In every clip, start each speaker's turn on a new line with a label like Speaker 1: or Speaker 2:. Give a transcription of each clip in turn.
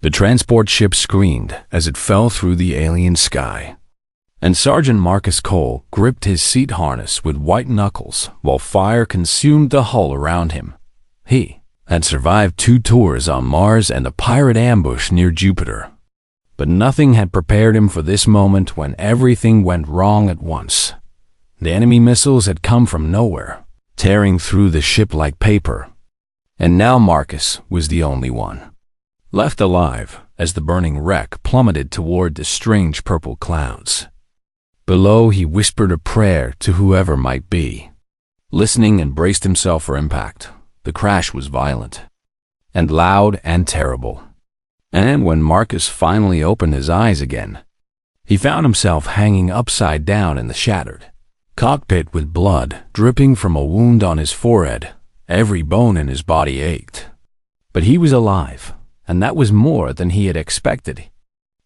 Speaker 1: The transport ship screamed as it fell through the alien sky, and Sergeant Marcus Cole gripped his seat harness with white knuckles while fire consumed the hull around him. He had survived 2 tours on Mars and a pirate ambush near Jupiter, but nothing had prepared him for this moment when everything went wrong at once. The enemy missiles had come from nowhere, tearing through the ship like paper, and now Marcus was the only one left alive as the burning wreck plummeted toward the strange purple clouds. Below, he whispered a prayer to whoever might be, listening, and braced himself for impact. The crash was violent and loud and terrible, and when Marcus finally opened his eyes again, he found himself hanging upside down in the shattered cockpit with blood dripping from a wound on his forehead. Every bone in his body ached, but he was alive, and that was more than he had expected. He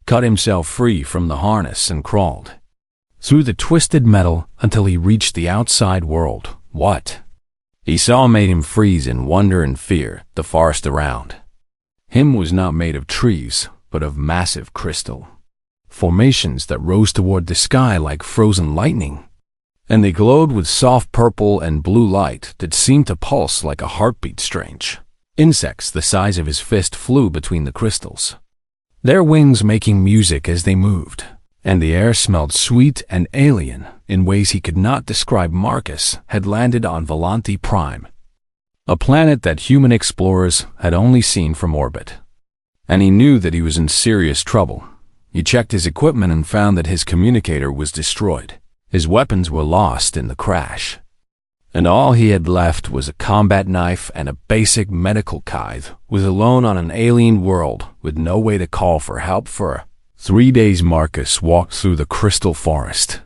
Speaker 1: cut himself free from the harness and crawled through the twisted metal until he reached the outside world. What he saw made him freeze in wonder and fear. The forest around him was not made of trees, but of massive crystal formations that rose toward the sky like frozen lightning, and they glowed with soft purple and blue light that seemed to pulse like a heartbeat. Strange insects the size of his fist flew between the crystals, their wings making music as they moved, and the air smelled sweet and alien in ways he could not describe. Marcus had landed on Volanti Prime, a planet that human explorers had only seen from orbit, and he knew that he was in serious trouble. He checked his equipment and found that his communicator was destroyed. His weapons were lost in the crash, and all he had left was a combat knife and a basic medical kit. Was alone on an alien world with no way to call for help. For 3 days Marcus walked through the crystal forest,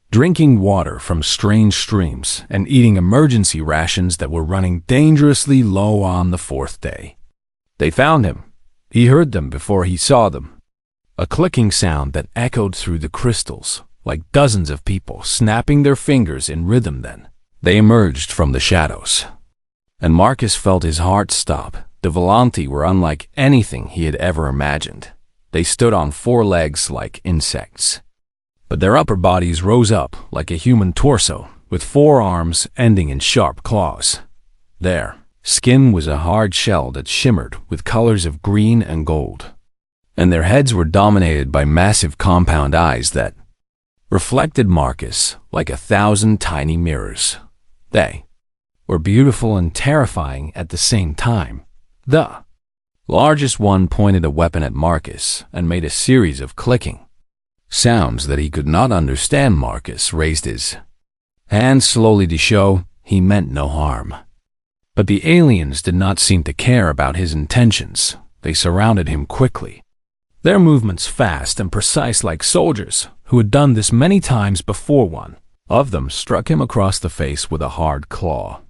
Speaker 1: drinking water from strange streams and eating emergency rations that were running dangerously low. On the 4th day, they found him. He heard them before he saw them, a clicking sound that echoed through the crystals, like dozens of people snapping their fingers in rhythm. Then they emerged from the shadows, and Marcus felt his heart stop. The Volanti were unlike anything he had ever imagined. They stood on 4 legs like insects, but their upper bodies rose up like a human torso, with 4 arms ending in sharp claws. Their skin was a hard shell that shimmered with colors of green and gold, and their heads were dominated by massive compound eyes that reflected Marcus like 1,000 tiny mirrors. They were beautiful and terrifying at the same time. The largest one pointed a weapon at Marcus and made a series of clicking sounds that he could not understand. Marcus raised his hand slowly to show he meant no harm, but the aliens did not seem to care about his intentions. They surrounded him quickly, their movements fast and precise like soldiers who had done this many times before. One of them struck him across the face with a hard claw,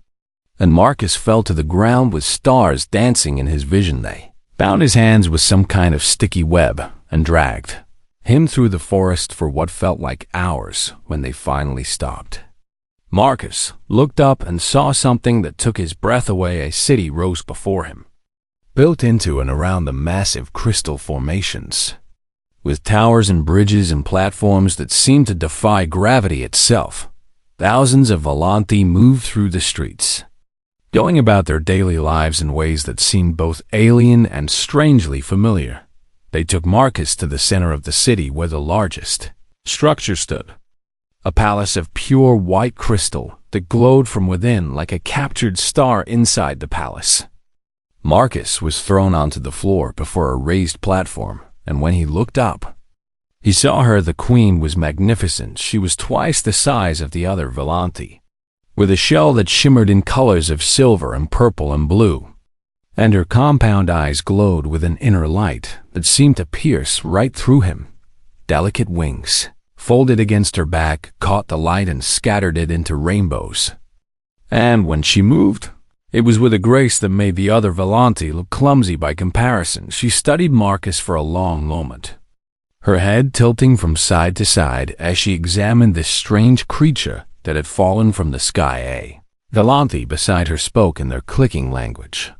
Speaker 1: and Marcus fell to the ground with stars dancing in his vision. They bound his hands with some kind of sticky web and dragged him through the forest for what felt like hours. When they finally stopped, Marcus looked up and saw something that took his breath away. A city rose before him, built into and around the massive crystal formations, with towers and bridges and platforms that seemed to defy gravity itself. Thousands of Volanti moved through the streets, going about their daily lives in ways that seemed both alien and strangely familiar. They took Marcus to the center of the city where the largest structure stood, a palace of pure white crystal that glowed from within like a captured star inside the palace. Marcus was thrown onto the floor before a raised platform, and when he looked up, he saw her. The queen was magnificent. She was twice the size of the other Volanti, with a shell that shimmered in colors of silver and purple and blue, and her compound eyes glowed with an inner light that seemed to pierce right through him. Delicate wings, folded against her back, caught the light and scattered it into rainbows. And when she moved, it was with a grace that made the other Volanti look clumsy by comparison. She studied Marcus for a long moment, her head tilting from side to side as she examined this strange creature that had fallen from the sky. A Volanti beside her spoke in their clicking language,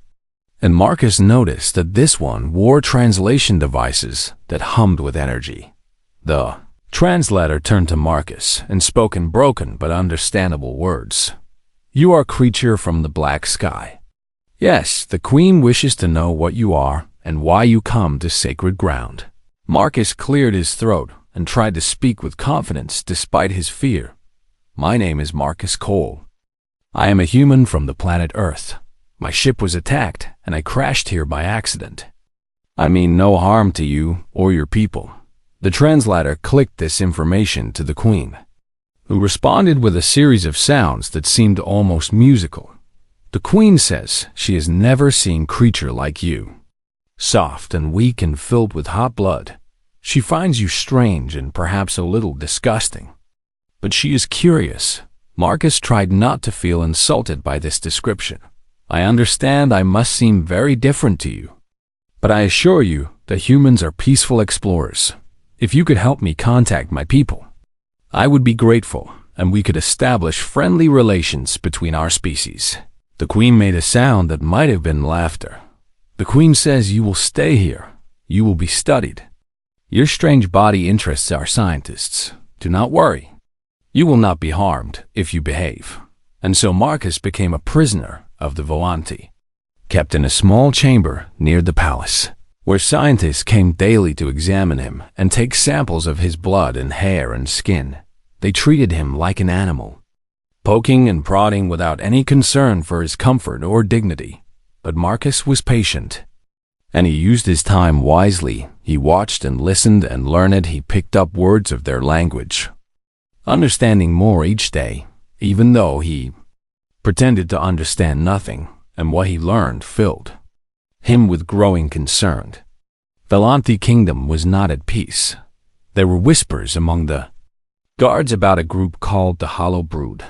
Speaker 1: And Marcus noticed that this one wore translation devices that hummed with energy. The translator turned to Marcus and spoke in broken but understandable words. "You are a creature from the black sky. Yes, the Queen wishes to know what you are and why you come to sacred ground." Marcus cleared his throat and tried to speak with confidence despite his fear. "My name is Marcus Cole. I am a human from the planet Earth. My ship was attacked and I crashed here by accident. I mean no harm to you or your people." The translator clicked this information to the Queen, who responded with a series of sounds that seemed almost musical. "The Queen says she has never seen creature like you. Soft and weak and filled with hot blood. She finds you strange and perhaps a little disgusting. But she is curious." Marcus tried not to feel insulted by this description. "I understand I must seem very different to you, but I assure you that humans are peaceful explorers. If you could help me contact my people, I would be grateful, and we could establish friendly relations between our species." The Queen made a sound that might have been laughter. "The Queen says you will stay here. You will be studied. Your strange body interests our scientists. Do not worry. You will not be harmed if you behave." And so Marcus became a prisoner of the Volanti, kept in a small chamber near the palace, where scientists came daily to examine him and take samples of his blood and hair and skin. They treated him like an animal, poking and prodding without any concern for his comfort or dignity. But Marcus was patient, and he used his time wisely. He watched and listened and learned. He picked up words of their language, understanding more each day, even though he pretended to understand nothing, and what he learned filled him with growing concern. Volanti Kingdom was not at peace. There were whispers among the guards about a group called the Hollow Brood,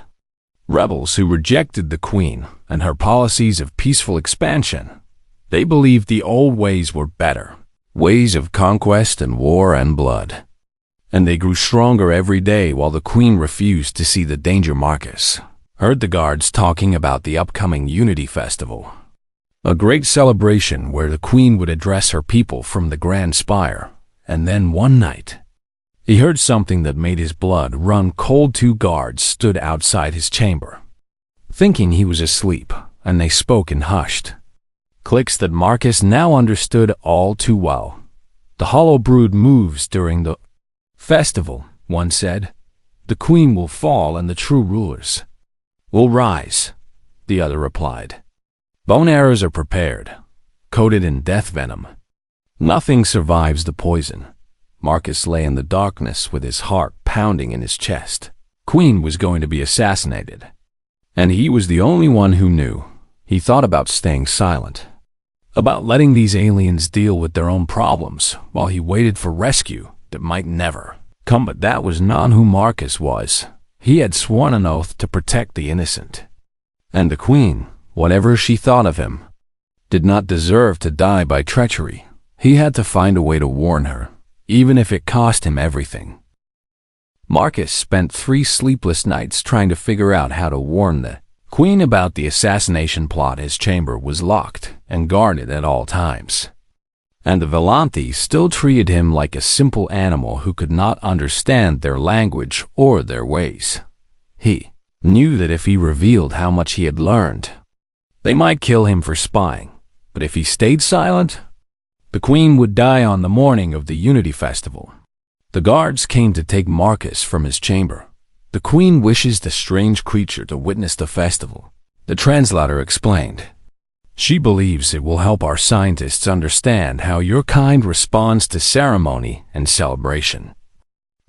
Speaker 1: rebels who rejected the Queen and her policies of peaceful expansion. They believed the old ways were better, ways of conquest and war and blood. And they grew stronger every day while the Queen refused to see the danger. Marcus heard the guards talking about the upcoming Unity Festival, a great celebration where the Queen would address her people from the Grand Spire. And then one night, he heard something that made his blood run cold. 2 guards stood outside his chamber, thinking he was asleep, and they spoke in hushed clicks that Marcus now understood all too well. "The Hollow Brood moves during the festival," one said. "The Queen will fall and the true rulers will rise," the other replied. "Bone arrows are prepared, coated in death venom. Nothing survives the poison." Marcus lay in the darkness with his heart pounding in his chest. Queen was going to be assassinated, and he was the only one who knew. He thought about staying silent, about letting these aliens deal with their own problems while he waited for rescue that might never come. But that was not who Marcus was. He had sworn an oath to protect the innocent. And the Queen, whatever she thought of him, did not deserve to die by treachery. He had to find a way to warn her, even if it cost him everything. Marcus spent 3 sleepless nights trying to figure out how to warn the Queen about the assassination plot. His chamber was locked and guarded at all times, and the Volanti still treated him like a simple animal who could not understand their language or their ways. He knew that if he revealed how much he had learned, they might kill him for spying. But if he stayed silent, the Queen would die on the morning of the Unity Festival. The guards came to take Marcus from his chamber. "The Queen wishes the strange creature to witness the festival," the translator explained. "She believes it will help our scientists understand how your kind responds to ceremony and celebration."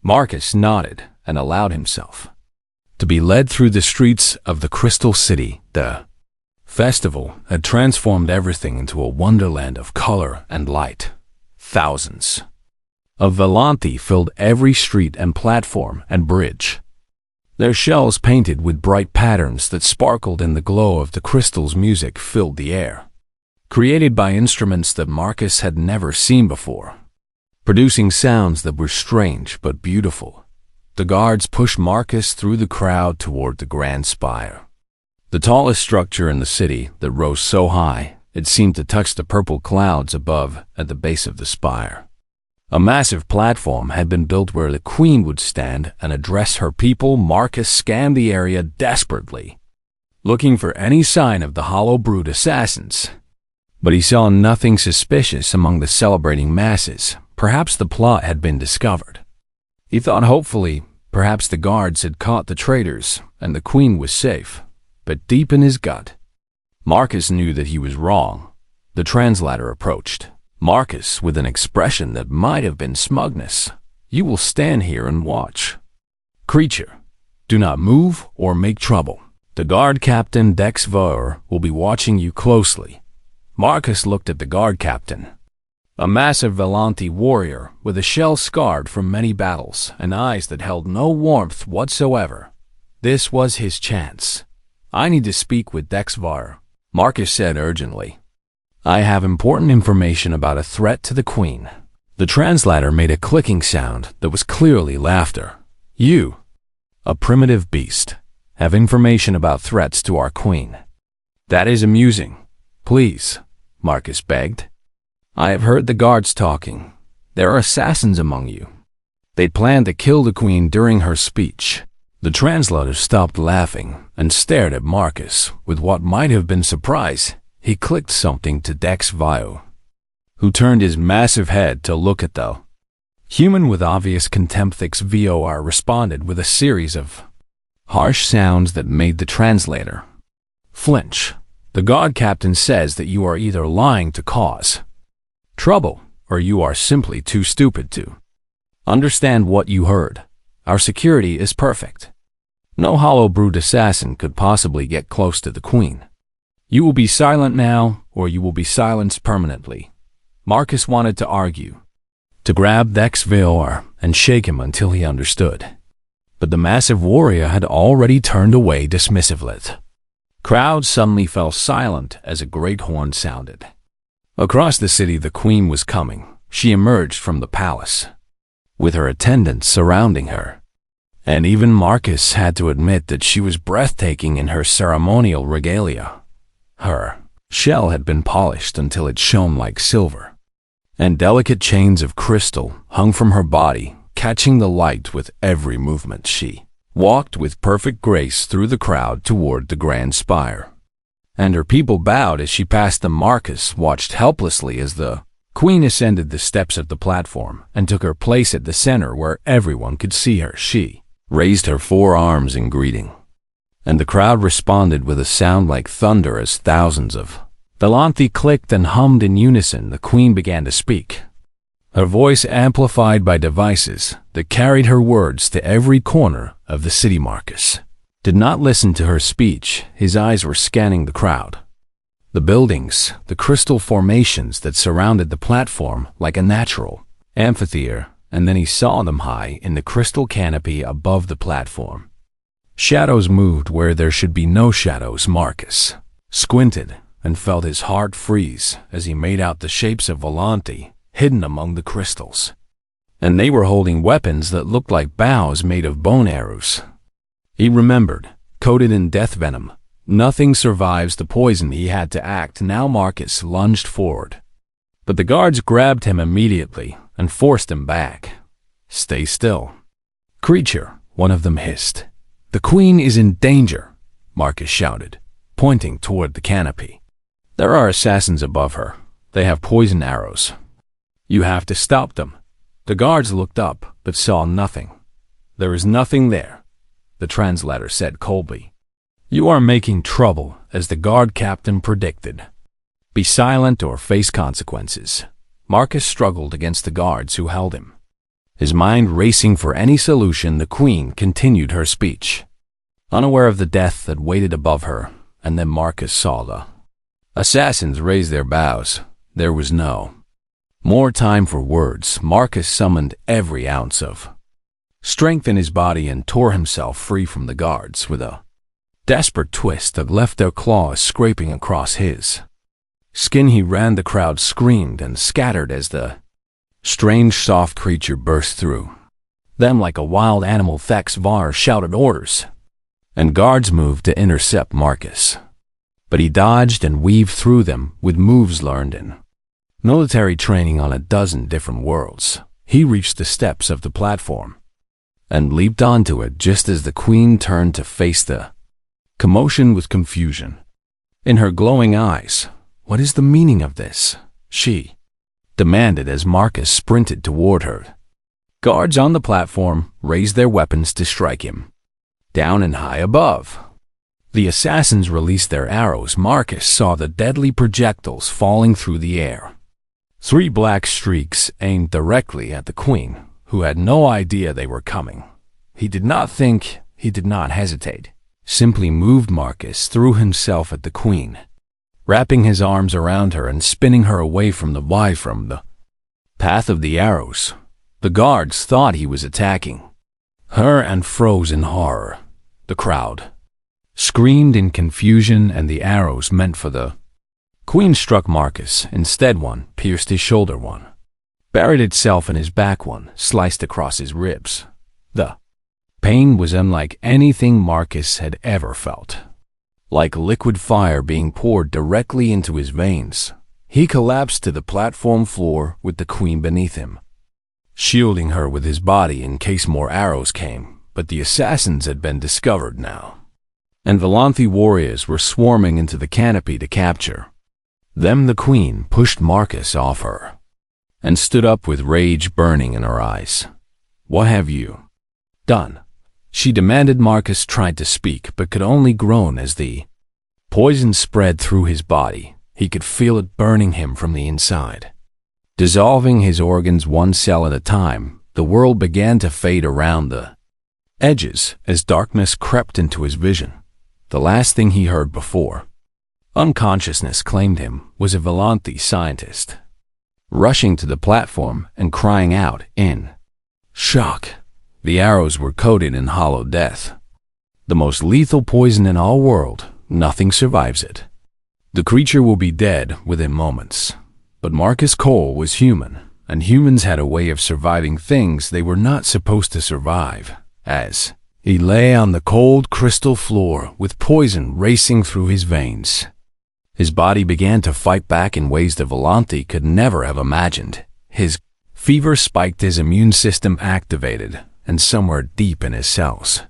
Speaker 1: Marcus nodded and allowed himself to be led through the streets of the Crystal City. The festival had transformed everything into a wonderland of color and light. Thousands of Volanti filled every street and platform and bridge, their shells painted with bright patterns that sparkled in the glow of the crystals. Music filled the air, created by instruments that Marcus had never seen before, producing sounds that were strange but beautiful. The guards pushed Marcus through the crowd toward the Grand Spire, the tallest structure in the city that rose so high It seemed to touch the purple clouds above at the base of the spire. A massive platform had been built where the queen would stand and address her people. Marcus scanned the area desperately, looking for any sign of the hollow brood assassins. But he saw nothing suspicious among the celebrating masses. Perhaps the plot had been discovered. He thought hopefully, perhaps the guards had caught the traitors and the queen was safe. But deep in his gut, Marcus knew that he was wrong. The translator approached Marcus with an expression that might have been smugness. "You will stand here and watch. Creature, do not move or make trouble. The guard captain Dex Voir will be watching you closely." Marcus looked at the guard captain, a massive Valanti warrior with a shell scarred from many battles and eyes that held no warmth whatsoever. This was his chance. "I need to speak with Dex Voir," Marcus said urgently. "I have important information about a threat to the queen." The translator made a clicking sound that was clearly laughter. "You, a primitive beast, have information about threats to our queen. That is amusing. Please," Marcus begged. "I have heard the guards talking. There are assassins among you. They plan to kill the queen during her speech." The translator stopped laughing and stared at Marcus with what might have been surprise. He clicked something to Dex Vio, who turned his massive head to look at the human with obvious contempt. Dex Vor responded with a series of harsh sounds that made the translator flinch. "The guard captain says that you are either lying to cause trouble or you are simply too stupid to understand what you heard. Our security is perfect. No hollow brood assassin could possibly get close to the queen. You will be silent now, or you will be silenced permanently." Marcus wanted to argue, to grab Dex Vor and shake him until he understood. But the massive warrior had already turned away dismissively. Crowds suddenly fell silent as a great horn sounded. Across the city the queen was coming. She emerged from the palace, with her attendants surrounding her. And even Marcus had to admit that she was breathtaking in her ceremonial regalia. Her shell had been polished until it shone like silver, and delicate chains of crystal hung from her body, catching the light with every movement. She walked with perfect grace through the crowd toward the grand spire, and her people bowed as she passed them. Marcus watched helplessly as the queen ascended the steps of the platform and took her place at the center where everyone could see her. She raised her forearms in greeting, and the crowd responded with a sound like thunder as thousands of Valanti clicked and hummed in unison. The queen began to speak, her voice amplified by devices that carried her words to every corner of the city. Marcus did not listen to her speech. His eyes were scanning the crowd, the buildings, the crystal formations that surrounded the platform like a natural amphitheater, and then he saw them high in the crystal canopy above the platform. Shadows moved where there should be no shadows. Marcus squinted and felt his heart freeze as he made out the shapes of Valanti hidden among the crystals. And they were holding weapons that looked like bows made of bone arrows. He remembered, coated in death venom. Nothing survives the poison. He had to act now. Marcus lunged forward, but the guards grabbed him immediately and forced him back. "Stay still, creature," one of them hissed. "The queen is in danger," Marcus shouted, pointing toward the canopy. "There are assassins above her. They have poison arrows. You have to stop them." The guards looked up but saw nothing. "There is nothing there," the translator said coldly. "You are making trouble, as the guard captain predicted. Be silent or face consequences." Marcus struggled against the guards who held him, his mind racing for any solution. The queen continued her speech, unaware of the death that waited above her, and then Marcus saw the assassins raise their bows. There was no more time for words. Marcus summoned every ounce of strength in his body and tore himself free from the guards with a desperate twist that left their claws scraping across his skin. He ran. The crowd screamed and scattered as the strange soft creature burst through them like a wild animal. Dex Var shouted orders, and guards moved to intercept Marcus. but he dodged and weaved through them with moves learned in military training on a dozen different worlds. He reached the steps of the platform and leaped onto it just as the queen turned to face the commotion with confusion. In her glowing eyes, "What is the meaning of this?" she demanded as Marcus sprinted toward her. Guards on the platform raised their weapons to strike him. Down and high above, the assassins released their arrows. Marcus saw the deadly projectiles falling through the air. 3 black streaks aimed directly at the queen, who had no idea they were coming. He did not think, he did not hesitate. Simply moved. Marcus threw himself at the queen, wrapping his arms around her and spinning her away from the path of the arrows. The guards thought he was attacking her and froze in horror. The crowd screamed in confusion, and the arrows meant for the queen struck Marcus. Instead, one pierced his shoulder, one buried itself in his back, one sliced across his ribs. The pain was unlike anything Marcus had ever felt. Like liquid fire being poured directly into his veins. He collapsed to the platform floor with the queen beneath him, shielding her with his body in case more arrows came. But the assassins had been discovered now, and Volanthi warriors were swarming into the canopy to capture them. The queen pushed Marcus off her and stood up with rage burning in her eyes. "What have you done?" she demanded. Marcus tried to speak, but could only groan as the poison spread through his body. He could feel it burning him from the inside, dissolving his organs one cell at a time. The world began to fade around the edges as darkness crept into his vision. The last thing he heard before unconsciousness claimed him was a Volanthi scientist rushing to the platform and crying out in shock. The arrows were coated in hollow death, the most lethal poison in all world. Nothing survives it. The creature will be dead within moments. But Marcus Cole was human, and humans had a way of surviving things they were not supposed to survive. As he lay on the cold crystal floor with poison racing through his veins, his body began to fight back in ways the Volanthi could never have imagined. His fever spiked, his immune system activated, and somewhere deep in his cells,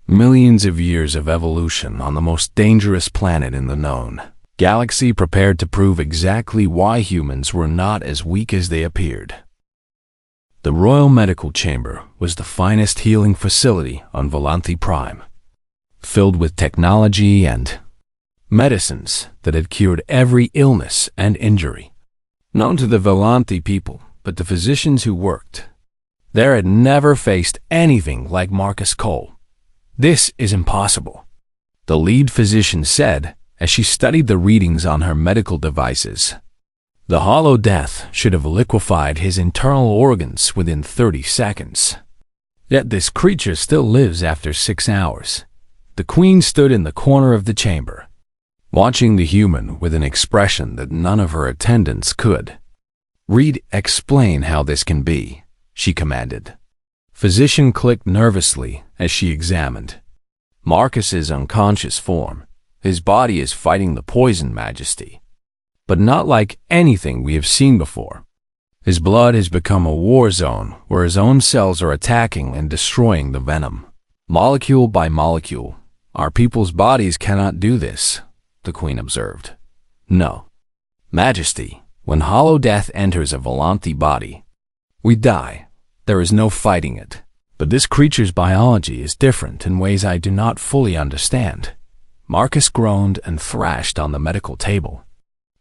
Speaker 1: millions of years of evolution on the most dangerous planet in the known galaxy prepared to prove exactly why humans were not as weak as they appeared. The Royal Medical Chamber was the finest healing facility on Volanthi Prime, filled with technology and medicines that had cured every illness and injury known to the Volanthi people. But the physicians who worked there had never faced anything like Marcus Cole. "This is impossible," the lead physician said as she studied the readings on her medical devices. The hollow death should have liquefied his internal organs within 30 seconds. Yet this creature still lives after 6 hours. The queen stood in the corner of the chamber, watching the human with an expression that none of her attendants could read. "Explain how this can be," she commanded. Physician clicked nervously as she examined Marcus's unconscious form. His body is fighting the poison, Majesty, but not like anything we have seen before. His blood has become a war zone where his own cells are attacking and destroying the venom, molecule by molecule. Our people's bodies cannot do this, the Queen observed. No, Majesty, when hollow death enters a Volanthi body, we die. There is no fighting it. But this creature's biology is different in ways I do not fully understand. Marcus groaned and thrashed on the medical table,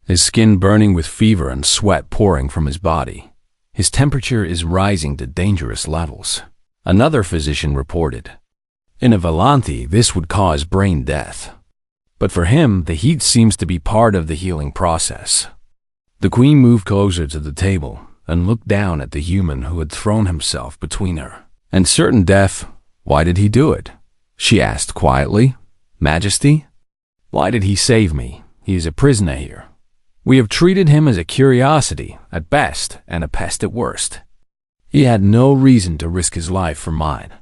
Speaker 1: his skin burning with fever and sweat pouring from his body. His temperature is rising to dangerous levels, another physician reported. In a Volanthi, this would cause brain death. But for him, the heat seems to be part of the healing process. The Queen moved closer to the table and looked down at the human who had thrown himself between her and certain death. "Why did he do it?" she asked quietly. "Majesty, why did he save me? He is a prisoner here. We have treated him as a curiosity at best and a pest at worst. He had no reason to risk his life for mine."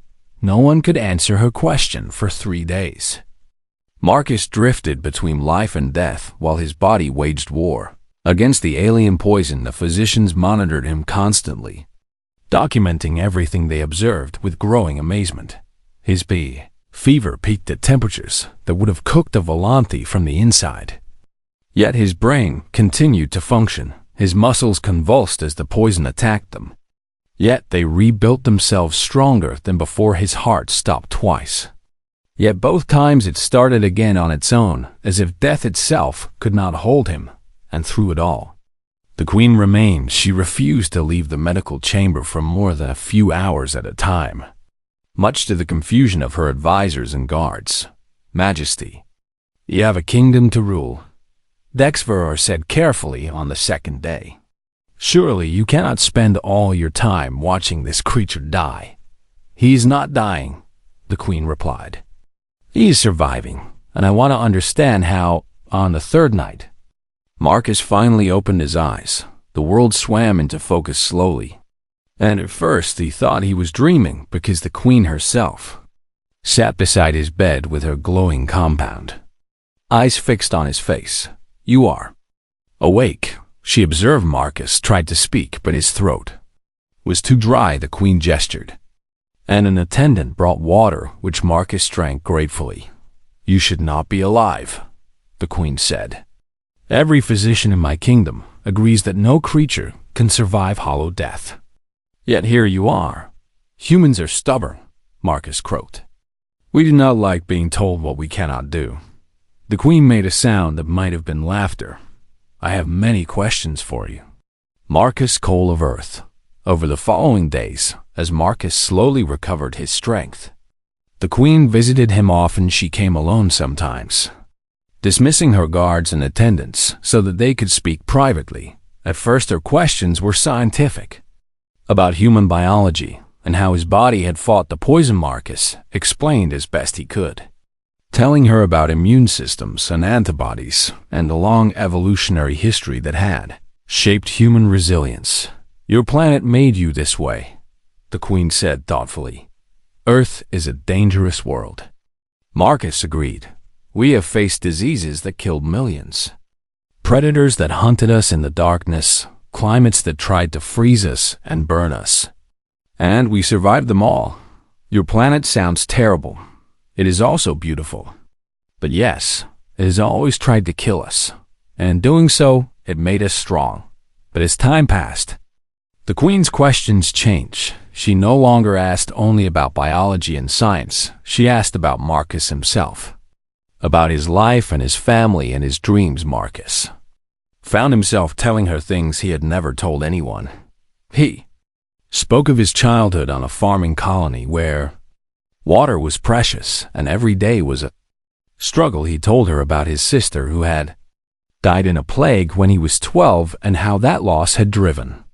Speaker 1: No one could answer her question for 3 days. Marcus drifted between life and death while his body waged war. Against the alien poison, the physicians monitored him constantly, documenting everything they observed with growing amazement. His fever peaked at temperatures that would have cooked a Volanthe from the inside. Yet his brain continued to function. His muscles convulsed as the poison attacked them. Yet they rebuilt themselves stronger than before. His heart stopped twice. Yet both times it started again on its own, as if death itself could not hold him. And through it all, the Queen remained. She refused to leave the medical chamber for more than a few hours at a time, much to the confusion of her advisors and guards. "Majesty, you have a kingdom to rule," Dexveror said carefully on the second day. "Surely you cannot spend all your time watching this creature die." "He is not dying," the Queen replied. "He is surviving, and I want to understand how." On the third night, Marcus finally opened his eyes. The world swam into focus slowly, and at first he thought he was dreaming because the Queen herself sat beside his bed with her glowing compound, eyes fixed on his face. "You are awake," she observed. Marcus tried to speak, but his throat was too dry. The Queen gestured, and an attendant brought water, which Marcus drank gratefully. "You should not be alive," the Queen said. "Every physician in my kingdom agrees that no creature can survive hollow death. Yet here you are." "Humans are stubborn," Marcus croaked. "We do not like being told what we cannot do." The Queen made a sound that might have been laughter. "I have many questions for you." Marcus, Coal of Earth. Over the following days, as Marcus slowly recovered his strength, the Queen visited him often. She came alone sometimes, dismissing her guards and attendants so that they could speak privately. At first her questions were scientific, about human biology and how his body had fought the poison. Marcus explained as best he could, telling her about immune systems and antibodies and the long evolutionary history that had shaped human resilience. "Your planet made you this way," the Queen said thoughtfully. "Earth is a dangerous world." Marcus agreed. "We have faced diseases that killed millions, predators that hunted us in the darkness, climates that tried to freeze us and burn us. And we survived them all. Your planet sounds terrible. It is also beautiful. But yes, it has always tried to kill us, and in doing so, it made us strong. But as time passed, the Queen's questions changed. She no longer asked only about biology and science. She asked about Marcus himself, about his life and his family and his dreams. Marcus found himself telling her things he had never told anyone. He spoke of his childhood on a farming colony where water was precious and every day was a struggle. He told her about his sister who had died in a plague when he was 12 and how that loss had driven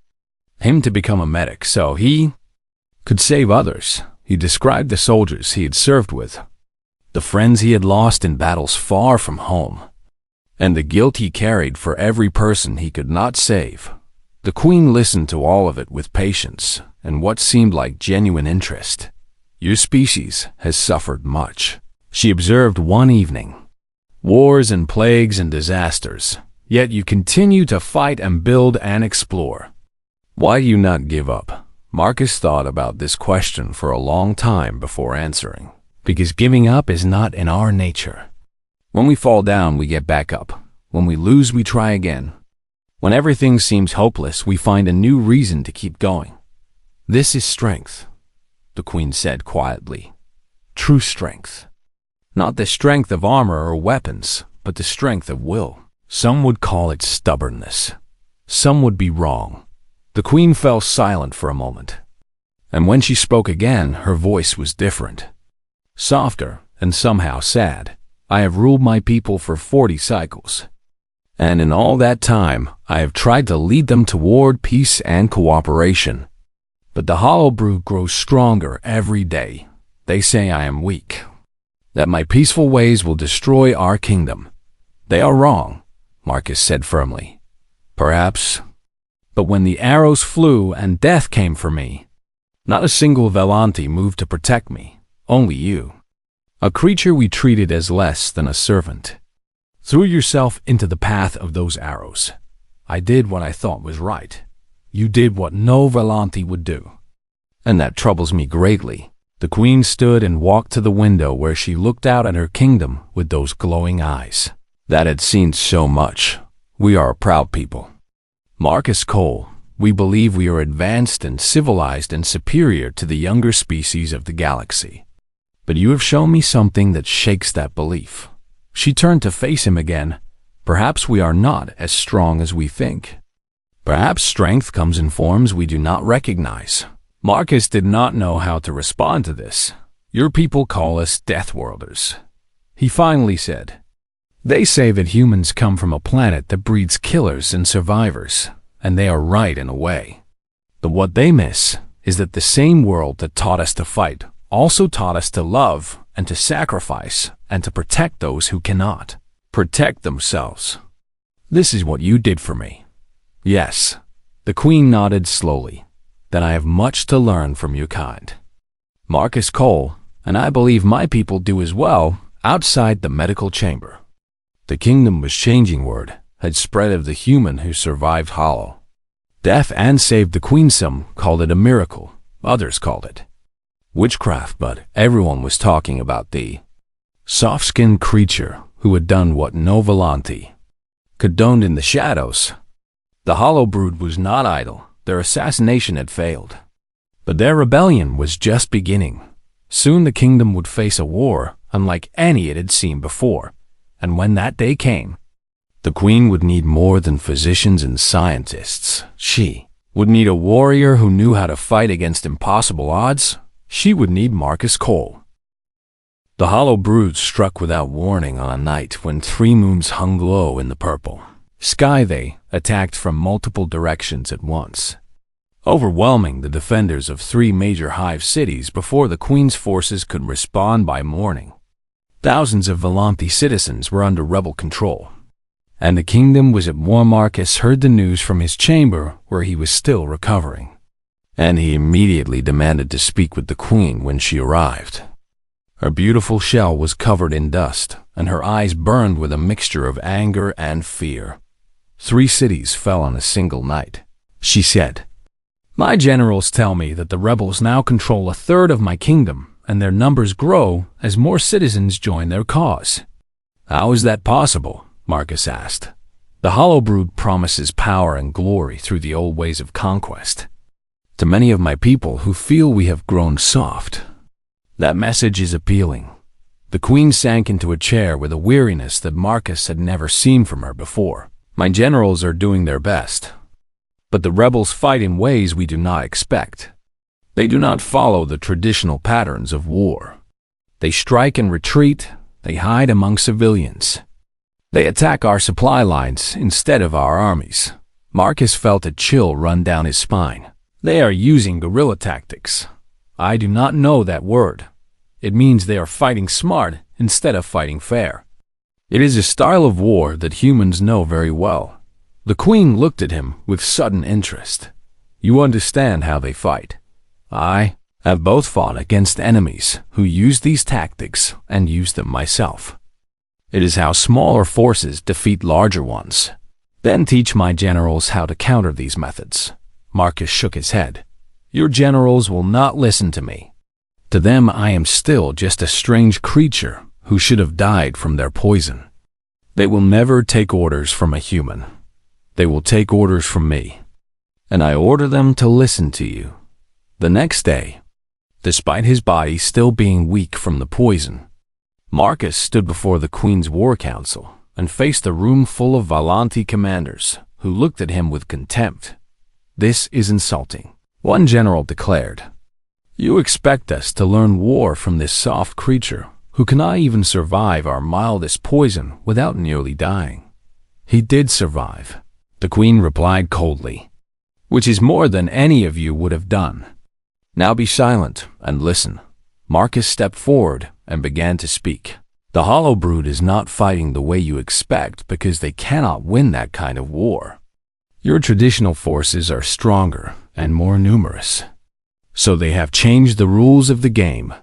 Speaker 1: him to become a medic so he could save others. He described the soldiers he had served with, the friends he had lost in battles far from home, and the guilt he carried for every person he could not save. The Queen listened to all of it with patience and what seemed like genuine interest. "Your species has suffered much," she observed one evening. "Wars and plagues and disasters, yet you continue to fight and build and explore. Why do you not give up?" Marcus thought about this question for a long time before answering. "Because giving up is not in our nature. When we fall down, we get back up. When we lose, we try again. When everything seems hopeless, we find a new reason to keep going. This is strength," the Queen said quietly. "True strength. Not the strength of armor or weapons, but the strength of will. Some would call it stubbornness. Some would be wrong." The Queen fell silent for a moment, and when she spoke again, her voice was different, softer and somehow sad. "I have ruled my people for 40 cycles, and in all that time, I have tried to lead them toward peace and cooperation. But the hollow brood grows stronger every day. They say I am weak, that my peaceful ways will destroy our kingdom. They are wrong," Marcus said firmly. "Perhaps. But when the arrows flew and death came for me, not a single Volanthe moved to protect me, only you. a creature we treated as less than a servant. Threw yourself into the path of those arrows. I did what I thought was right. You did what no Volanti would do. And that troubles me greatly. The queen stood and walked to the window where she looked out at her kingdom with those glowing eyes. That had seen so much. We are a proud people. Marcus Cole, we believe we are advanced and civilized and superior to the younger species of the galaxy. But you have shown me something that shakes that belief. She turned to face him again. Perhaps we are not as strong as we think. Perhaps strength comes in forms we do not recognize. Marcus did not know how to respond to this. Your people call us Deathworlders. He finally said, they say that humans come from a planet that breeds killers and survivors, and they are right in a way. But what they miss is that the same world that taught us to fight also taught us to love and to sacrifice and to protect those who cannot protect themselves. This is what you did for me. Yes. The queen nodded slowly. Then I have much to learn from your kind. Marcus Cole, and I believe my people do as well, outside the medical chamber. The kingdom was changing word, had spread of the human who survived Hollow. Death and saved the queen. Some called it a miracle, others called it witchcraft, but everyone was talking about the soft-skinned creature who had done what no Volanti condoned in the shadows. The Hollow brood was not idle. Their assassination had failed. But their rebellion was just beginning. Soon the kingdom would face a war unlike any it had seen before. And when that day came, the queen would need more than physicians and scientists. She would need a warrior who knew how to fight against impossible odds. She would need Marcus Cole. The Hollow brood struck without warning on a night when 3 moons hung low in the purple sky. They attacked from multiple directions at once, overwhelming the defenders of 3 major hive cities before the queen's forces could respond by morning. Thousands of Volanti citizens were under rebel control, and the kingdom was at war. Marcus heard the news from his chamber where he was still recovering, and he immediately demanded to speak with the queen when she arrived. Her beautiful shell was covered in dust, and her eyes burned with a mixture of anger and fear. 3 cities fell on a single night. She said, my generals tell me that the rebels now control 1/3 of my kingdom, and their numbers grow as more citizens join their cause. How is that possible? Marcus asked. The Hollow brood promises power and glory through the old ways of conquest. To many of my people who feel we have grown soft, that message is appealing. The queen sank into a chair with a weariness that Marcus had never seen from her before. My generals are doing their best, but the rebels fight in ways we do not expect. They do not follow the traditional patterns of war. They strike and retreat. They hide among civilians. They attack our supply lines instead of our armies. Marcus felt a chill run down his spine. They are using guerrilla tactics. I do not know that word. It means they are fighting smart instead of fighting fair. It is a style of war that humans know very well. The queen looked at him with sudden interest. You understand how they fight. I have both fought against enemies who use these tactics and use them myself. It is how smaller forces defeat larger ones. Then teach my generals how to counter these methods. Marcus shook his head. Your generals will not listen to me. To them I am still just a strange creature who should have died from their poison. They will never take orders from a human. They will take orders from me. And I order them to listen to you. The next day, despite his body still being weak from the poison, Marcus stood before the Queen's War Council and faced a room full of Volanti commanders who looked at him with contempt. This is insulting. One general declared, You expect us to learn war from this soft creature who cannot even survive our mildest poison without nearly dying. He did survive, the Queen replied coldly, which is more than any of you would have done. Now be silent and listen. Marcus stepped forward and began to speak. The Hollow brood is not fighting the way you expect because they cannot win that kind of war. Your traditional forces are stronger and more numerous, so they have changed the rules of the game.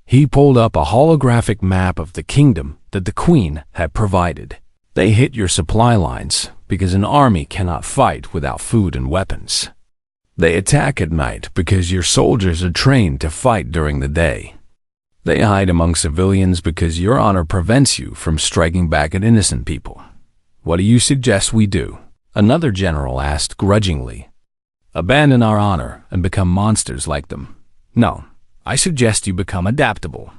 Speaker 1: He pulled up a holographic map of the kingdom that the queen had provided. They hit your supply lines because an army cannot fight without food and weapons. They attack at night because your soldiers are trained to fight during the day. They hide among civilians because your honor prevents you from striking back at innocent people. What do you suggest we do? Another general asked grudgingly. Abandon our honor and become monsters like them. No, I suggest you become adaptable.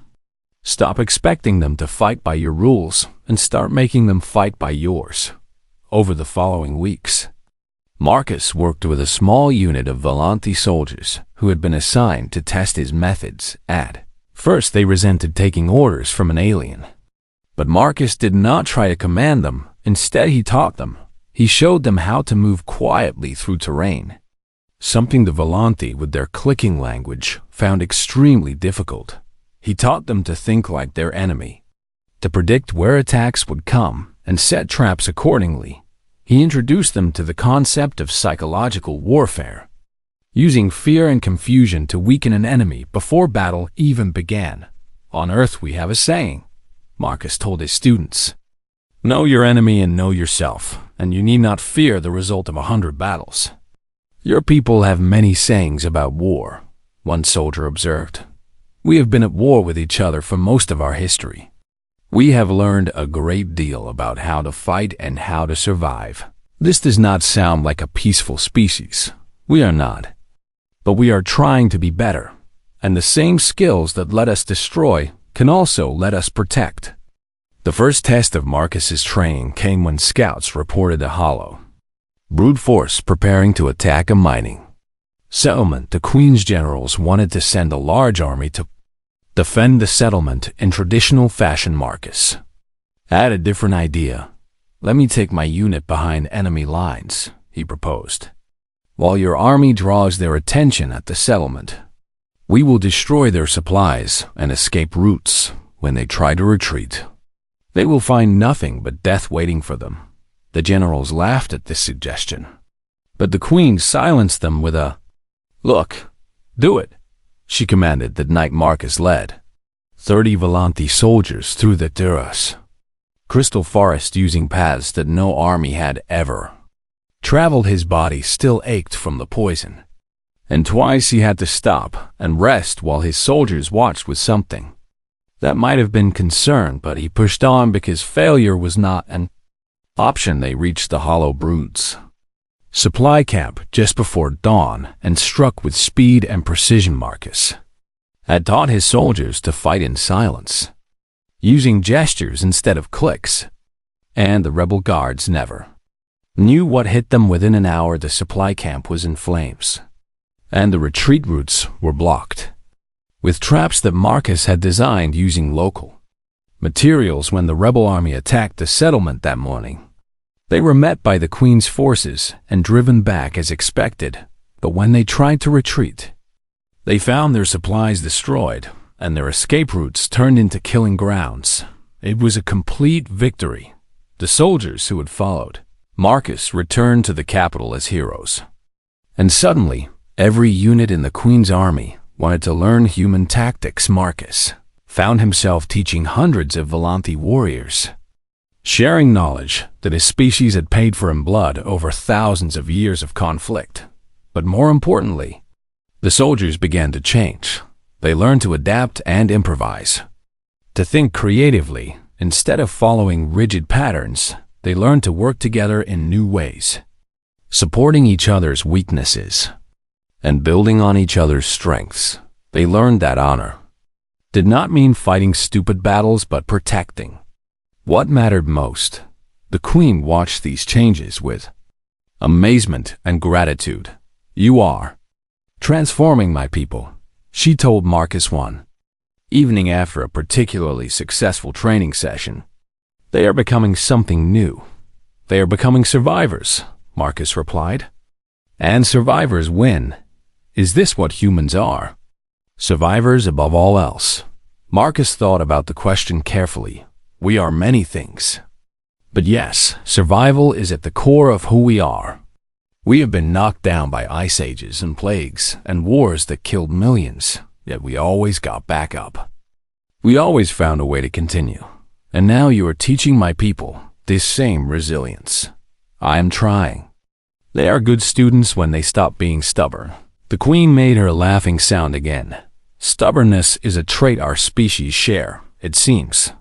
Speaker 1: Stop expecting them to fight by your rules and start making them fight by yours. Over the following weeks, Marcus worked with a small unit of Volanthi soldiers who had been assigned to test his methods at. First, they resented taking orders from an alien. But Marcus did not try to command them. Instead, he taught them. He showed them how to move quietly through terrain, something the Volanthi, with their clicking language, found extremely difficult. He taught them to think like their enemy, to predict where attacks would come and set traps accordingly. He introduced them to the concept of psychological warfare, using fear and confusion to weaken an enemy before battle even began. On Earth we have a saying, Marcus told his students. Know your enemy and know yourself, and you need not fear the result of 100 battles. Your people have many sayings about war, one soldier observed. We have been at war with each other for most of our history. We have learned a great deal about how to fight and how to survive. This does not sound like a peaceful species. We are not. But we are trying to be better, and the same skills that let us destroy can also let us protect. The first test of Marcus's training came when scouts reported a hollow brute force preparing to attack a mining settlement. The Queen's generals wanted to send a large army to defend the settlement in traditional fashion. Marcus had a different idea. Let me take my unit behind enemy lines, he proposed. While your army draws their attention at the settlement, we will destroy their supplies and escape routes. When they try to retreat, they will find nothing but death waiting for them. The generals laughed at this suggestion, but the Queen silenced them with a, "Look, do it," she commanded. That night Marcus led 30 Volanthi soldiers through the Duras crystal forest using paths that no army had ever traveled. His body still ached from the poison, and twice he had to stop and rest while his soldiers watched with something that might have been concern, but he pushed on because failure was not an option. They reached the hollow brute's supply camp just before dawn and struck with speed and precision. Marcus had taught his soldiers to fight in silence, using gestures instead of clicks, and the rebel guards never knew what hit them. Within an hour, the supply camp was in flames, and the retreat routes were blocked with traps that Marcus had designed using local materials. When the rebel army attacked the settlement that morning, they were met by the Queen's forces and driven back as expected. But when they tried to retreat, they found their supplies destroyed and their escape routes turned into killing grounds. It was a complete victory. The soldiers who had followed Marcus returned to the capital as heroes. And suddenly, every unit in the Queen's army wanted to learn human tactics. Marcus found himself teaching hundreds of Volanthi warriors, sharing knowledge that his species had paid for in blood over thousands of years of conflict. But more importantly, the soldiers began to change. They learned to adapt and improvise, to think creatively. Instead of following rigid patterns, they learned to work together in new ways, supporting each other's weaknesses and building on each other's strengths. They learned that honor did not mean fighting stupid battles but protecting what mattered most. The Queen watched these changes with amazement and gratitude. "You are transforming my people," she told Marcus one evening after a particularly successful training session. "They are becoming something new. They are becoming survivors," Marcus replied. "And survivors win. Is this what humans are? Survivors above all else." Marcus thought about the question carefully. We are many things. But yes, survival is at the core of who we are. We have been knocked down by ice ages and plagues and wars that killed millions, yet we always got back up. We always found a way to continue, and now you are teaching my people this same resilience. I am trying. They are good students when they stop being stubborn. The queen made her laughing sound again. Stubbornness is a trait our species share, it seems.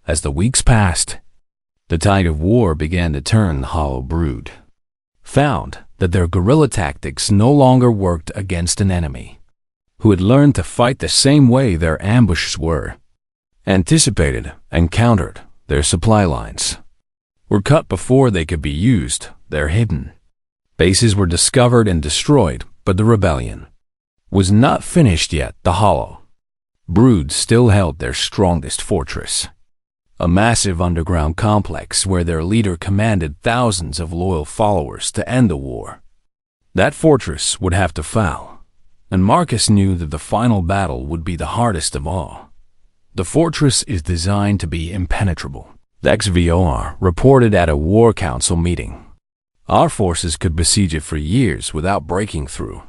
Speaker 1: As the weeks passed, the tide of war began to turn. The hollow brood found that their guerrilla tactics no longer worked against an enemy who had learned to fight the same way their ambushes were. Anticipated and countered, their supply lines were cut before they could be used. They're hidden. Bases were discovered and destroyed, but the rebellion was not finished yet. The hollow brood still held their strongest fortress, a massive underground complex where their leader commanded thousands of loyal followers to end the war. That fortress would have to fall, and Marcus knew that the final battle would be the hardest of all. The fortress is designed to be impenetrable. The HFY reported at a war council meeting. Our forces could besiege it for years without breaking through.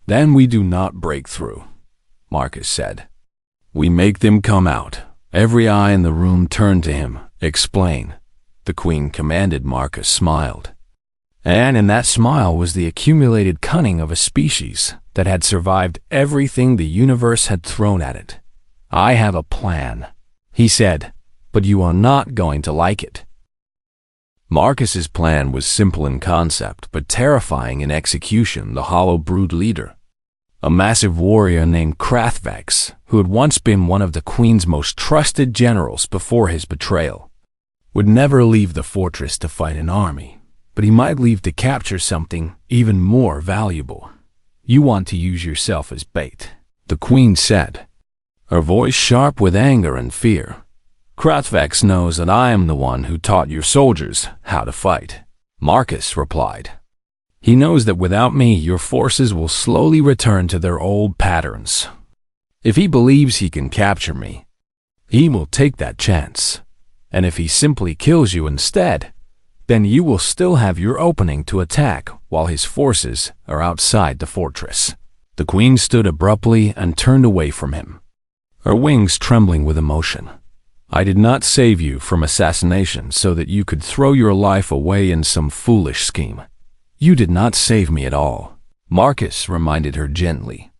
Speaker 1: Then we do not break through, Marcus said. We make them come out. Every eye in the room turned to him. Explain, the queen commanded. Marcus smiled. And in that smile was the accumulated cunning of a species that had survived everything the universe had thrown at it. I have a plan, he said, but you are not going to like it. Marcus's plan was simple in concept, but terrifying in execution. The hollow brood leader, a massive warrior named Krathvex, who had once been one of the queen's most trusted generals before his betrayal, would never leave the fortress to fight an army, but he might leave to capture something even more valuable. You want to use yourself as bait, the queen said, her voice sharp with anger and fear. Krathvex knows that I am the one who taught your soldiers how to fight, Marcus replied. He knows that without me, your forces will slowly return to their old patterns. If he believes he can capture me, he will take that chance. And if he simply kills you instead, then you will still have your opening to attack while his forces are outside the fortress. The queen stood abruptly and turned away from him, her wings trembling with emotion. I did not save you from assassination so that you could throw your life away in some foolish scheme. You did not save me at all, Marcus reminded her gently.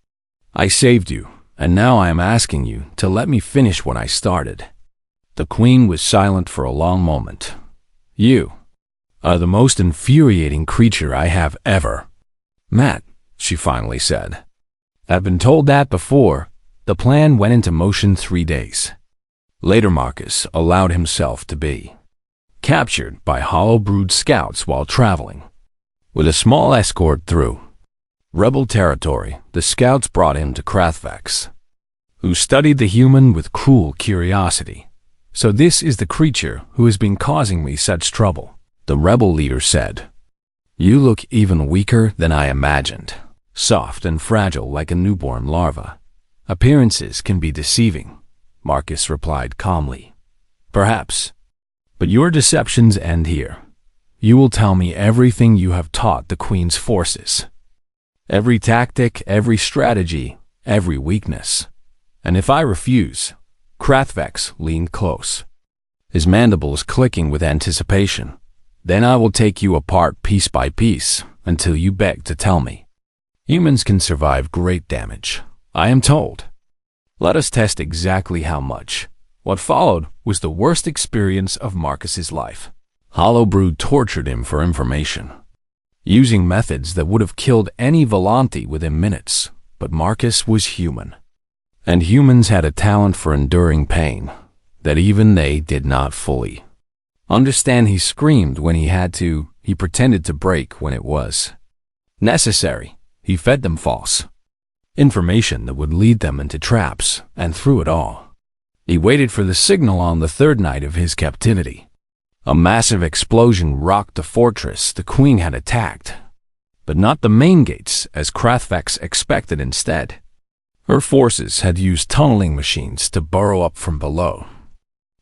Speaker 1: I saved you, and now I am asking you to let me finish what I started. The queen was silent for a long moment. You are the most infuriating creature I have ever met, she finally said. I've been told that before. The plan went into motion 3 days. Later, Marcus allowed himself to be captured by hollow brood scouts while traveling with a small escort through rebel territory. The scouts brought him to Krathvex, who studied the human with cruel curiosity. So this is the creature who has been causing me such trouble, the rebel leader said. You look even weaker than I imagined, soft and fragile like a newborn larva. Appearances can be deceiving, Marcus replied calmly. Perhaps, but your deceptions end here. You will tell me everything you have taught the queen's forces. Every tactic, every strategy, every weakness. And if I refuse, Krathvex leaned close, his mandibles clicking with anticipation. Then I will take you apart piece by piece until you beg to tell me. Humans can survive great damage, I am told. Let us test exactly how much. What followed was the worst experience of Marcus's life. Hollow brood tortured him for information, using methods that would have killed any Volante within minutes. But Marcus was human, and humans had a talent for enduring pain that even they did not fully understand. He screamed when he had to. He pretended to break when it was necessary. He fed them false information that would lead them into traps, and through it all, he waited for the signal. On the third night of his captivity, a massive explosion rocked the fortress. The queen had attacked, but not the main gates as Krathvex expected. Instead, her forces had used tunneling machines to burrow up from below,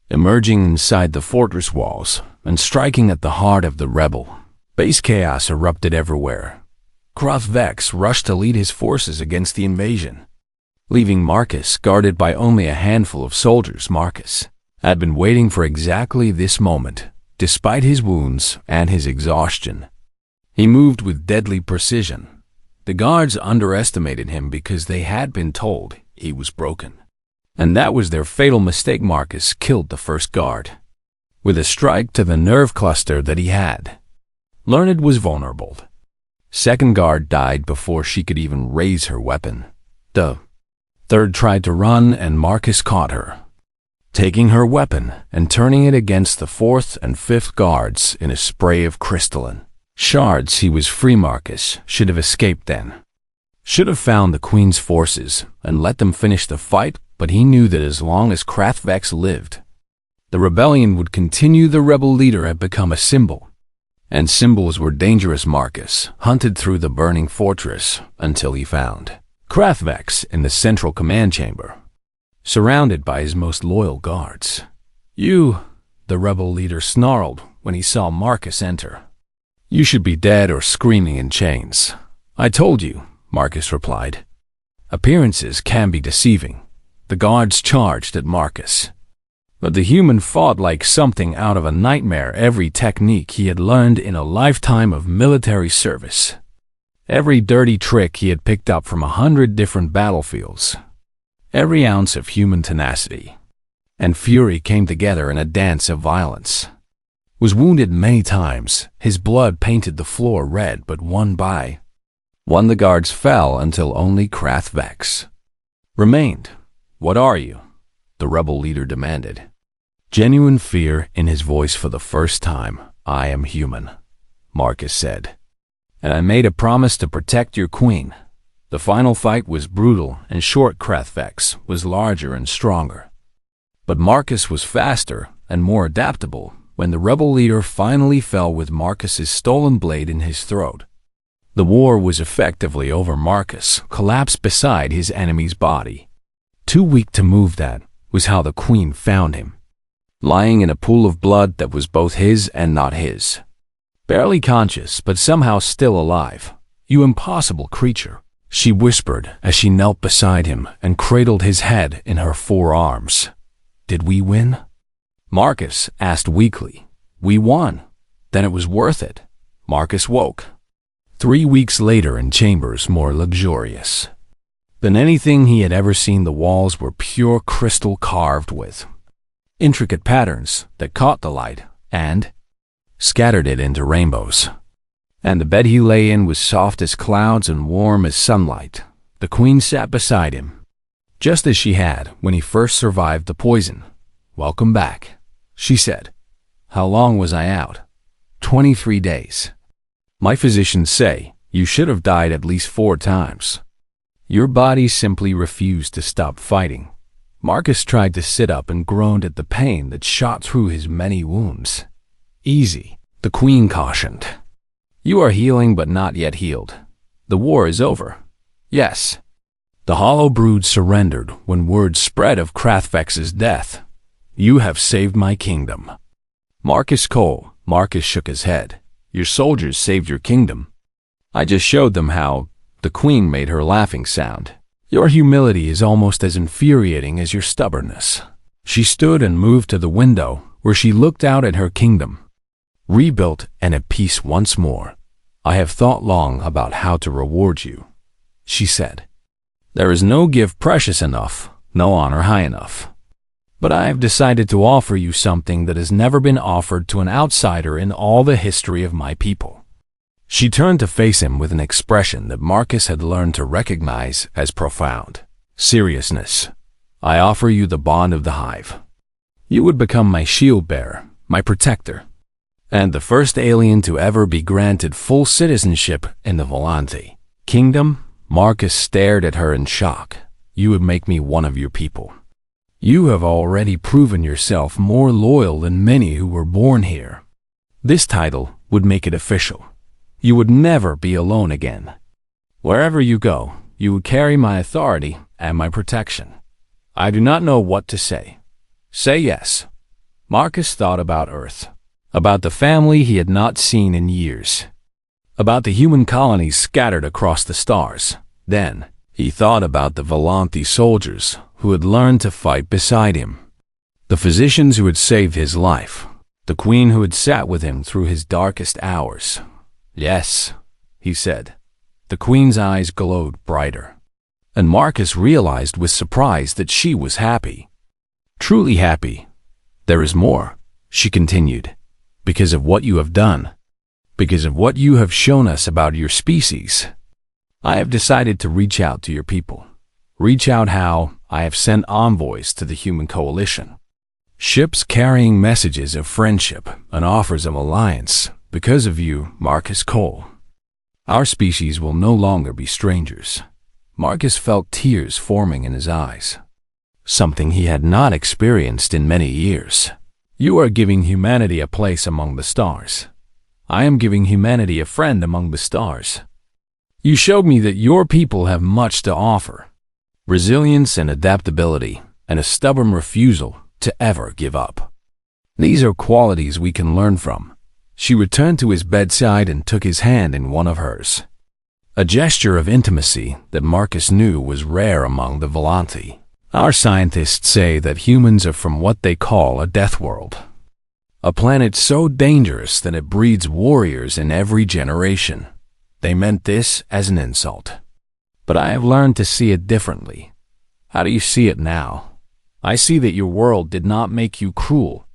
Speaker 1: emerging inside the fortress walls and striking at the heart of the rebel base. Chaos erupted everywhere. Krathvex rushed to lead his forces against the invasion. leaving Marcus guarded by only a handful of soldiers. Marcus had been waiting for exactly this moment, despite his wounds and his exhaustion. He moved with deadly precision. The guards underestimated him because they had been told he was broken. And that was their fatal mistake. Marcus killed the first guard with a strike to the nerve cluster that he had. Learned was vulnerable. Second guard died before she could even raise her weapon. The third tried to run and Marcus caught her, taking her weapon and turning it against the fourth and fifth guards in a spray of crystalline shards. He was free. Marcus should have escaped then. Should have found the Queen's forces and let them finish the fight, but he knew that as long as Krathvex lived, the rebellion would continue. The rebel leader had become a symbol, and symbols were dangerous. Marcus hunted through the burning fortress until he found Krathvex in the central command chamber, surrounded by his most loyal guards. "You," the rebel leader snarled when he saw Marcus enter. "You should be dead or screaming in chains." "I told you," Marcus replied. "Appearances can be deceiving." The guards charged at Marcus, but the human fought like something out of a nightmare. Every technique he had learned in a lifetime of military service, every dirty trick he had picked up from 100 different battlefields, every ounce of human tenacity and fury came together in a dance of violence. Was wounded many times. His blood painted the floor red, but one by one the guards fell until only Krathvex remained. "What are you?" the rebel leader demanded, genuine fear in his voice for the first time. "I am human," Marcus said, "and I made a promise to protect your queen." The final fight was brutal and short. Krathvex was larger and stronger, but Marcus was faster and more adaptable. When the rebel leader finally fell with Marcus's stolen blade in his throat, the war was effectively over. Marcus collapsed beside his enemy's body, too weak to move. That was how the Queen found him, lying in a pool of blood that was both his and not his. Barely conscious, but somehow still alive. "You impossible creature," she whispered as she knelt beside him and cradled his head in her forearms. "Did we win?" Marcus asked weakly. "We won." "Then it was worth it." Marcus woke 3 weeks later in chambers more luxurious than anything he had ever seen. The walls were pure crystal carved with intricate patterns that caught the light and scattered it into rainbows. And the bed he lay in was soft as clouds and warm as sunlight. The Queen sat beside him, just as she had when he first survived the poison. "Welcome back," she said. "How long was I out?" 23 days. "My physicians say you should have died at least 4 times. Your body simply refused to stop fighting." Marcus tried to sit up and groaned at the pain that shot through his many wounds. "Easy," the Queen cautioned. "You are healing but not yet healed. The war is over." "Yes." The hollow brood surrendered when word spread of Krathvex's death. "You have saved my kingdom." Marcus shook his head. "Your soldiers saved your kingdom. I just showed them how." The Queen made her laughing sound. "Your humility is almost as infuriating as your stubbornness." She stood and moved to the window where she looked out at her kingdom, rebuilt and at peace once more. "I have thought long about how to reward you," she said. "There is no gift precious enough, no honor high enough. But I have decided to offer you something that has never been offered to an outsider in all the history of my people." She turned to face him with an expression that Marcus had learned to recognize as profound seriousness. "I offer you the bond of the hive. You would become my shield bearer, my protector, and the first alien to ever be granted full citizenship in the Volante Kingdom." Marcus stared at her in shock. "You would make me one of your people. You have already proven yourself more loyal than many who were born here. This title would make it official. You would never be alone again. Wherever you go, you would carry my authority and my protection." I do not know what to say. Say yes. Marcus thought about Earth, about the family he had not seen in years, about the human colonies scattered across the stars. Then, He thought about the Volanthi soldiers who had learned to fight beside him, the physicians who had saved his life, the queen who had sat with him through his darkest hours. Yes, he said. The queen's eyes glowed brighter, and Marcus realized with surprise that she was happy. Truly happy. There is more, she continued, because of what you have done, because of what you have shown us about your species. I have decided to reach out to your people. Reach out how I have sent envoys to the human coalition. Ships carrying messages of friendship and offers of alliance because of you, Marcus Cole. Our species will no longer be strangers. Marcus felt tears forming in his eyes, something he had not experienced in many years. You are giving humanity a place among the stars. I am giving humanity a friend among the stars. You showed me that your people have much to offer. Resilience and adaptability, and a stubborn refusal to ever give up. These are qualities we can learn from. She returned to his bedside and took his hand in one of hers, a gesture of intimacy that Marcus knew was rare among the Volanthi. Our scientists say that humans are from what they call a death world, a planet so dangerous that it breeds warriors in every generation. They meant this as an insult, but I have learned to see it differently. How do you see it now? I see that your world did not make you cruel.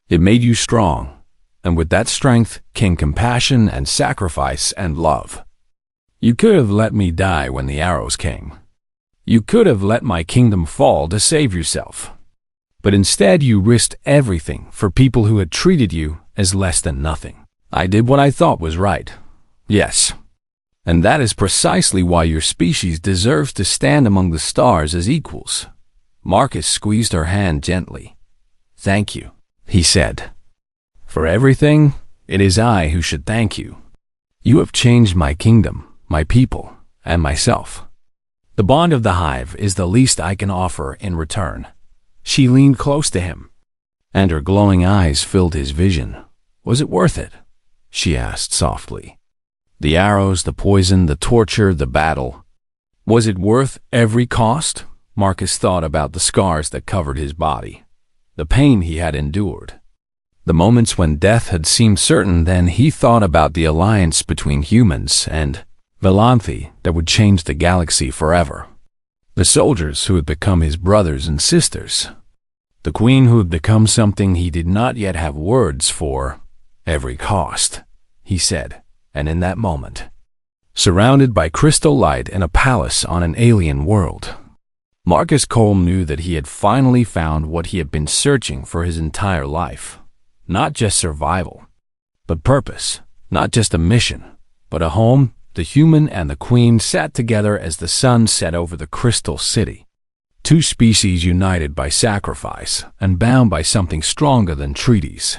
Speaker 1: It made you strong, and with that strength came compassion and sacrifice and love. You could have let me die when the arrows came. You could have let my kingdom fall to save yourself. But instead you risked everything for people who had treated you as less than nothing. I did what I thought was right. Yes. And that is precisely why your species deserves to stand among the stars as equals. Marcus squeezed her hand gently. Thank you, he said. For everything, it is I who should thank you. You have changed my kingdom, my people, and myself. The bond of the hive is the least I can offer in return. She leaned close to him, and her glowing eyes filled his vision. Was it worth it? She asked softly. The arrows, the poison, the torture, the battle. Was it worth every cost? Marcus thought about the scars that covered his body, the pain he had endured, the moments when death had seemed certain. Then he thought about the alliance between humans and Volanthi that would change the galaxy forever. The soldiers who had become his brothers and sisters. The queen who had become something he did not yet have words for. Every cost, he said, and in that moment, surrounded by crystal light in a palace on an alien world, Marcus Cole knew that he had finally found what he had been searching for his entire life. Not just survival, but purpose. Not just a mission, but a home. The human and the queen sat together as the sun set over the crystal city. Two species united by sacrifice and bound by something stronger than treaties.